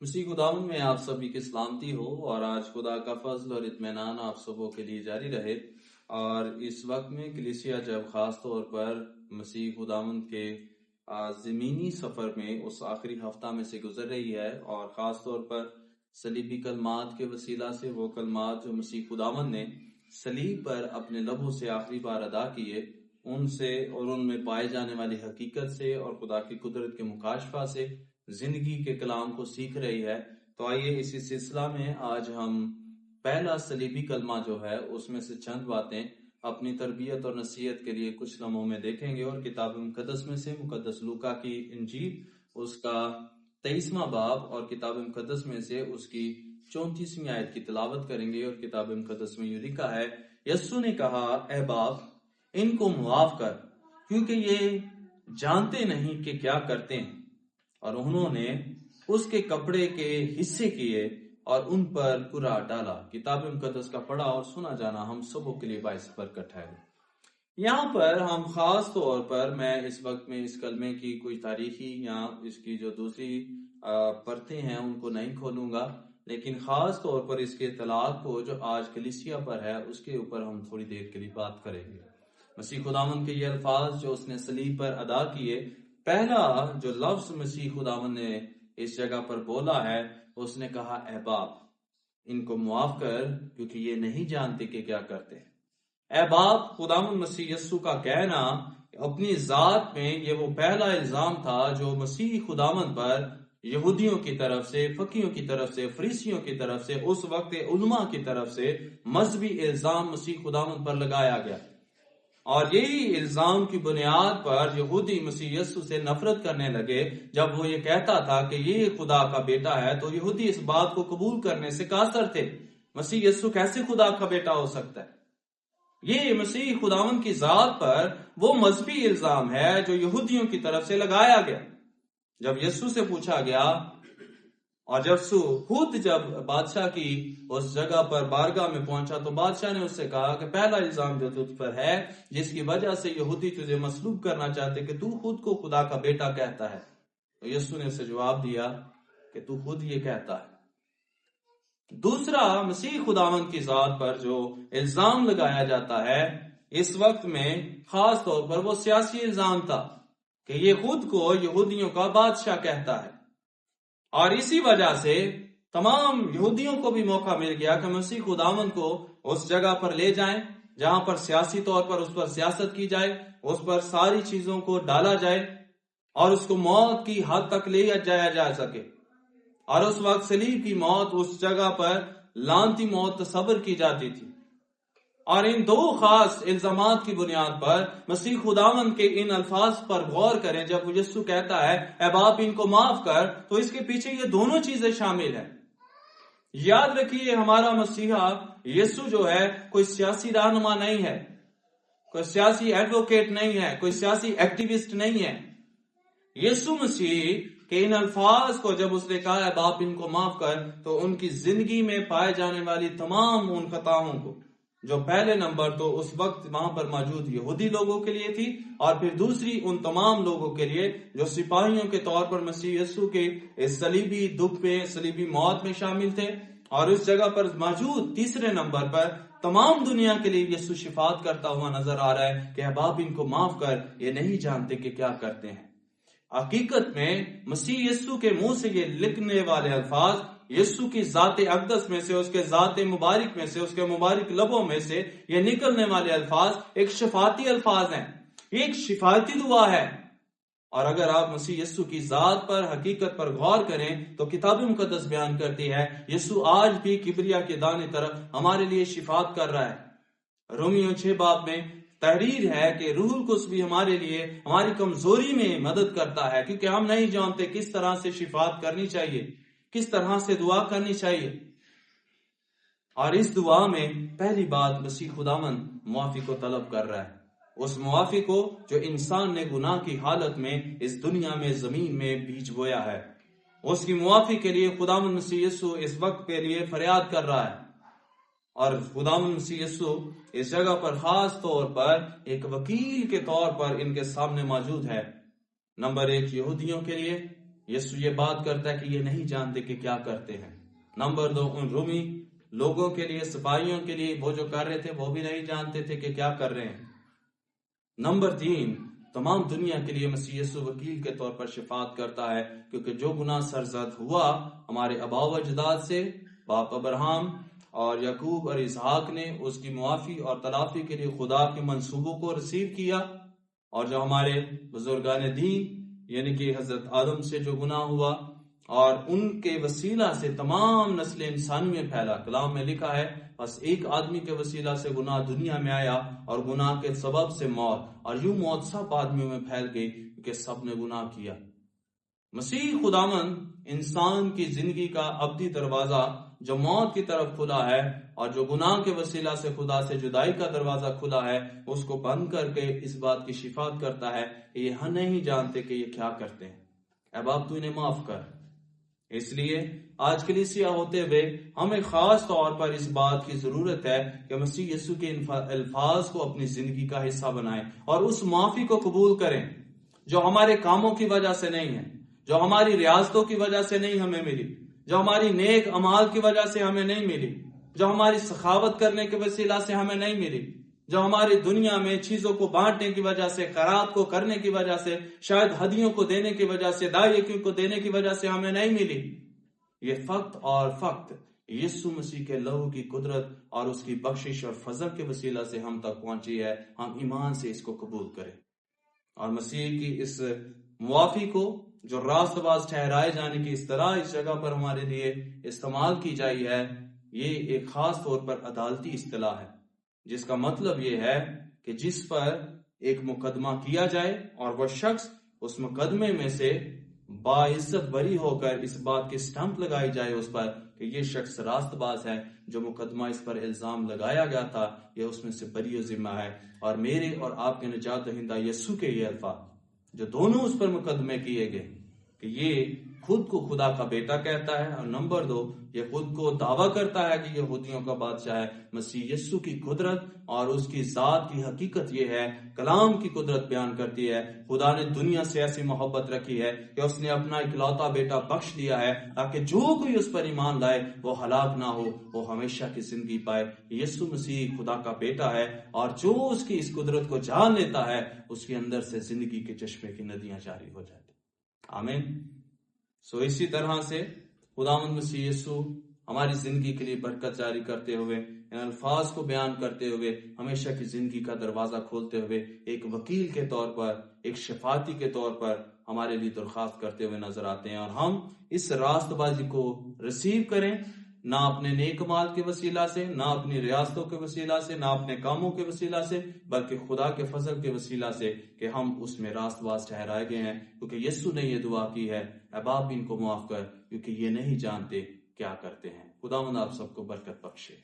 مسیح خداوند میں آپ سبھی کی سلامتی ہو، اور آج خدا کا فضل اور اطمینان آپ سبوں کے لیے جاری رہے۔ اور اس وقت میں کلیسیا جب خاص طور پر مسیح خداوند کے زمینی سفر میں اس آخری ہفتہ میں سے گزر رہی ہے، اور خاص طور پر صلیبی کلمات کے وسیلہ سے وہ کلمات جو مسیح خداوند نے صلیب پر اپنے لبوں سے آخری بار ادا کیے، ان سے اور ان میں پائے جانے والی حقیقت سے اور خدا کی قدرت کے مکاشفہ سے زندگی کے کلام کو سیکھ رہی ہے۔ تو آئیے اسی سلسلہ میں آج ہم پہلا صلیبی کلمہ جو ہے اس میں سے چند باتیں اپنی تربیت اور نصیحت کے لیے کچھ لمحوں میں دیکھیں گے، اور کتاب مقدس میں سے مقدس لوکا کی انجیل اس کا 23واں باب اور کتاب مقدس میں سے اس کی 34ویں آیت کی تلاوت کریں گے۔ اور کتاب مقدس میں یوں لکھا ہے، یسوع نے کہا، اے باپ، ان کو معاف کر، کیونکہ یہ جانتے نہیں کہ کیا کرتے ہیں۔ اور انہوں نے اس کے کپڑے کے حصے کیے اور ان پر کرا ڈالا۔ کتاب مقدس کا پڑھا اور سنا جانا ہم سبوں کے لیے باعث برکت ہے۔ یہاں پر ہم خاص طور پر میں اس وقت میں اس کلمے کی کوئی تاریخی یا اس کی جو دوسری پرتیں ہیں ان کو نہیں کھولوں گا، لیکن خاص طور پر اس کے اطلاعات کو جو آج کلیسیا پر ہے اس کے اوپر ہم تھوڑی دیر کے لیے بات کریں گے۔ مسیح خداوند کے یہ الفاظ جو اس نے صلیب پر ادا کیے، پہلا جو لفظ مسیح خداوند نے اس جگہ پر بولا ہے، اس نے کہا، اے باپ، ان کو معاف کر، کیونکہ یہ نہیں جانتے کہ کیا کرتے ہیں۔ اے باپ، خداوند مسیح یسوع کا کہنا اپنی ذات میں یہ وہ پہلا الزام تھا جو مسیح خداوند پر یہودیوں کی طرف سے، فقیوں کی طرف سے، فریسیوں کی طرف سے، اس وقت علماء کی طرف سے مذہبی الزام مسیح خداوند پر لگایا گیا۔ اور یہی الزام کی بنیاد پر یہودی مسیح یسوع سے نفرت کرنے لگے۔ جب وہ یہ کہتا تھا کہ یہ خدا کا بیٹا ہے تو یہودی اس بات کو قبول کرنے سے قاصر تھے۔ مسیح یسوع کیسے خدا کا بیٹا ہو سکتا ہے؟ یہ مسیح خداوند کی ذات پر وہ مذہبی الزام ہے جو یہودیوں کی طرف سے لگایا گیا۔ جب یسوع سے پوچھا گیا، اور جب خود جب بادشاہ کی اس جگہ پر بارگاہ میں پہنچا تو بادشاہ نے اس سے کہا کہ پہلا الزام جو تجھ پر ہے، جس کی وجہ سے یہودی تجھے مصلوب کرنا چاہتے کہ تو خود کو خدا کا بیٹا کہتا ہے، تو یسوع نے اسے جواب دیا کہ تو خود یہ کہتا ہے۔ دوسرا مسیح خداوند کی ذات پر جو الزام لگایا جاتا ہے اس وقت میں، خاص طور پر وہ سیاسی الزام تھا کہ یہ خود کو یہودیوں کا بادشاہ کہتا ہے۔ اور اسی وجہ سے تمام یہودیوں کو بھی موقع مل گیا کہ مسیح خداوند کو اس جگہ پر لے جائیں جہاں پر سیاسی طور پر اس پر سیاست کی جائے، اس پر ساری چیزوں کو ڈالا جائے اور اس کو موت کی حد تک لے جایا جا سکے۔ اور اس وقت صلیب کی موت اس جگہ پر لعنتی موت تصور کی جاتی تھی۔ اور ان دو خاص الزامات کی بنیاد پر مسیح خداوند کے ان الفاظ پر غور کریں۔ جب یسوع کہتا ہے، اے باپ، ان کو معاف کر، تو اس کے پیچھے یہ دونوں چیزیں شامل ہیں۔ یاد رکھیے، ہمارا مسیحا یسوع جو ہے کوئی سیاسی رہنما نہیں ہے، کوئی سیاسی ایڈوکیٹ نہیں ہے، کوئی سیاسی ایکٹیوسٹ نہیں ہے۔ یسوع مسیح کہ ان الفاظ کو جب اس نے کہا، اے باپ، ان کو معاف کر، تو ان کی زندگی میں پائے جانے والی تمام ان خطاؤں کو، جو پہلے نمبر تو اس وقت وہاں پر موجود یہودی لوگوں کے لیے تھی، اور پھر دوسری ان تمام لوگوں کے لیے جو سپاہیوں کے طور پر مسیح یسوع کے اس صلیبی دکھ میں، صلیبی موت میں شامل تھے، اور اس جگہ پر موجود تیسرے نمبر پر تمام دنیا کے لیے یسوع شفاعت کرتا ہوا نظر آ رہا ہے کہ اے باپ، ان کو معاف کر، یہ نہیں جانتے کہ کیا کرتے ہیں۔ حقیقت میں مسیح یسوع کے منہ سے یہ لکھنے والے الفاظ، یسوع کی ذات اقدس میں سے، اس کے ذات مبارک میں سے، اس کے مبارک لبوں میں سے یہ نکلنے والے الفاظ ایک شفاعتی الفاظ ہیں، یہ ایک شفاعتی دعا ہے۔ اور اگر آپ مسیح یسوع کی ذات پر، حقیقت پر غور کریں تو کتاب مقدس بیان کرتی ہے یسوع آج بھی کبریا کے دانے طرف ہمارے لیے شفاعت کر رہا ہے۔ رومیو 6 باب میں تحریر ہے کہ روح القدس بھی ہمارے لیے ہماری کمزوری میں مدد کرتا ہے، کیونکہ ہم نہیں جانتے کس طرح سے شفاعت کرنی چاہیے، کس طرح سے دعا کرنی چاہیے۔ اور اس دعا میں پہلی بات مسیح خداوند معافی کو طلب کر رہا ہے، اس معافی کو جو انسان نے گناہ کی حالت میں اس دنیا میں، زمین میں بیج بویا ہے۔ اس کی معافی کے لیے خداوند مسیح یسوع اس وقت کے لیے فریاد کر رہا ہے، اور خداوند مسیح یسوع اس جگہ پر خاص طور پر ایک وکیل کے طور پر ان کے سامنے موجود ہے۔ نمبر 1 یہودیوں کے لیے، یسوع یہ بات کرتا ہے کہ یہ نہیں جانتے کہ کیا کرتے ہیں۔ نمبر 2، ان رومی لوگوں کے لیے، سپاہیوں کے لیے وہ جو کر رہے تھے وہ بھی نہیں جانتے تھے کہ کیا کر رہے ہیں۔ نمبر 3، تمام دنیا کے لیے مسیح یسوع وکیل کے طور پر شفاعت کرتا ہے، کیونکہ جو گناہ سرزد ہوا ہمارے آباء و اجداد سے، باپ ابراہم اور یعقوب اور اسحاق نے اس کی معافی اور تلافی کے لیے خدا کے منصوبوں کو ریسیو کیا، اور جو ہمارے بزرگان دین یعنی کہ حضرت آدم سے جو گناہ ہوا اور ان کے وسیلہ سے تمام نسل انسانی میں پھیلا۔ کلام میں لکھا ہے بس ایک آدمی کے وسیلہ سے گناہ دنیا میں آیا اور گناہ کے سبب سے موت، اور یوں موت سب آدمیوں میں پھیل گئی کیونکہ سب نے گناہ کیا۔ مسیح خداوند انسان کی زندگی کا ابدی دروازہ جو موت کی طرف کھلا ہے اور جو گناہ کے وسیلہ سے خدا سے جدائی کا دروازہ کھلا ہے، اس کو بند کر کے اس بات کی شفاعت کرتا ہے کہ یہ ہم نہیں جانتے کہ یہ کیا کرتے ہیں، اے باپ تو انہیں معاف کر۔ اس لیے آج کلیسیا ہوتے ہوئے ہمیں خاص طور پر اس بات کی ضرورت ہے کہ مسیح یسوع کے الفاظ کو اپنی زندگی کا حصہ بنائیں اور اس معافی کو قبول کریں جو ہمارے کاموں کی وجہ سے نہیں ہے، جو ہماری ریاستوں کی وجہ سے نہیں ہمیں ملی، جو ہماری نیک اعمال کی وجہ سے ہمیں نہیں ملی، جو ہماری سخاوت کرنے کے وسیلہ سے ہمیں نہیں ملی، جو ہماری دنیا میں چیزوں کو بانٹنے کی وجہ سے، خیرات کو کرنے کی وجہ سے، شاید ہدیوں کو دینے کی وجہ سے، دائیکیوں کو دینے کی وجہ سے ہمیں نہیں ملی، یہ فقط اور فقط یسوع مسیح کے لہو کی قدرت اور اس کی بخشش اور فضل کے وسیلہ سے ہم تک پہنچی ہے۔ ہم ایمان سے اس کو قبول کریں اور مسیح کی اس معافی کو جو راست باز ٹھہرائے جانے کی اصطلاح اس جگہ پر ہمارے لیے استعمال کی جائی ہے، یہ ایک خاص طور پر عدالتی اصطلاح ہے، جس کا مطلب یہ ہے کہ جس پر ایک مقدمہ کیا جائے اور وہ شخص اس مقدمے میں سے باعزت بری ہو کر اس بات کی سٹمپ لگائی جائے اس پر کہ یہ شخص راست باز ہے، جو مقدمہ اس پر الزام لگایا گیا تھا یہ اس میں سے بری و ذمہ ہے، اور میرے اور آپ کے نجات دہندہ یسوع کے یہ الفاظ جو دونوں اس پر مقدمے کیے گئے کہ یہ خود کو خدا کا بیٹا کہتا ہے، اور نمبر 2 یہ خود کو دعویٰ کرتا ہے کہ یہودیوں کا بادشاہ ہے۔ مسیح یسوع کی قدرت اور اس کی ذات کی حقیقت یہ ہے، کلام کی قدرت بیان کرتی ہے، خدا نے دنیا سے ایسی محبت رکھی ہے کہ اس نے اپنا اکلوتا بیٹا بخش دیا ہے تاکہ جو کوئی اس پر ایمان لائے وہ ہلاک نہ ہو، وہ ہمیشہ کی زندگی پائے۔ یسوع مسیح خدا کا بیٹا ہے، اور جو اس کی اس قدرت کو جان لیتا ہے اس کے اندر سے زندگی کے چشمے کی ندیاں جاری ہو جاتی۔ آمین۔ اسی طرح سے خداوند مسیح یسوع ہماری زندگی کے لیے برکت جاری کرتے ہوئے، ان الفاظ کو بیان کرتے ہوئے، ہمیشہ کی زندگی کا دروازہ کھولتے ہوئے ایک وکیل کے طور پر، ایک شفاعتی کے طور پر ہمارے لیے درخواست کرتے ہوئے نظر آتے ہیں، اور ہم اس راست بازی کو ریسیو کریں، نہ اپنے نیک مال کے وسیلہ سے، نہ اپنی ریاستوں کے وسیلہ سے، نہ اپنے کاموں کے وسیلہ سے، بلکہ خدا کے فضل کے وسیلہ سے کہ ہم اس میں راست باز ٹھہرائے گئے ہیں، کیونکہ یسوع نے یہ دعا کی ہے، اے باپ ان کو معاف کر کیونکہ یہ نہیں جانتے کیا کرتے ہیں۔ خداوند آپ سب کو برکت بخشے۔